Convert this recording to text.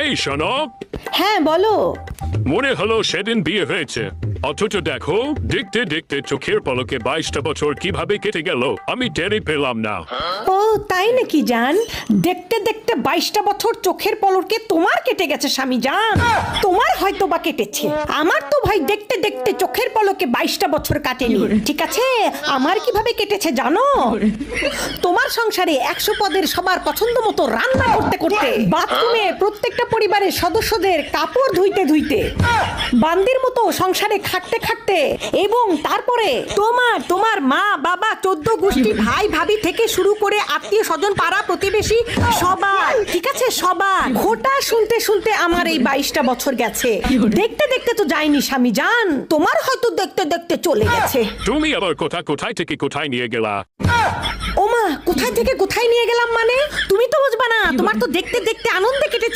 এই শোনো, হ্যাঁ বলো। মনে হলো সেদিন বিয়ে হয়েছে, অথচ দেখো দেখতে দেখতে চোখের পলকে 22টা বছর কিভাবে কেটে গেল আমি টেরই পেলাম না। ও তাই নাকি জান? দেখতে দেখতে 22টা বছর চোখের পলকে তোমার কেটে গেছে স্বামী জান। তোমার হয়তো বা কেটেছে, আমার তো ভাই দেখতে দেখতে চোখের পলকে 22টা বছর কাটেনি। ঠিক আছে, আমার কিভাবে কেটেছে জানো? তোমার সংসারে 100 পদের সবার পছন্দ মতো রান্না করতে করতে, বাথরুমে প্রত্যেকটা পরিবারের সদস্যদের কাপড় ধুইতে ধুইতে, বান্দির মতো সংসারে খাটতে খাটতে, এবং তারপরে তোমার মা বাবা 14 গোষ্ঠী ভাই ভাবি থেকে শুরু করে আত্মীয় স্বজন পাড়া প্রতিবেশী সবার, ঠিক আছে সবার ঘোটা শুনতে শুনতে আমার এই 22টা বছর গেছে। দেখতে দেখতে তো যায়নি স্বামী জান, তোমার হয়তো দেখতে দেখতে চলে গেছে। তুমি আবার কোথায় থেকে কোথায় নিয়ে গেলা? ওমা, কোথায় থেকে কোথায় নিয়ে গেলাম মানে? তুমি তো বুঝবা না, তোমার তো দেখতে দেখতে আনন্দে কেটেছে।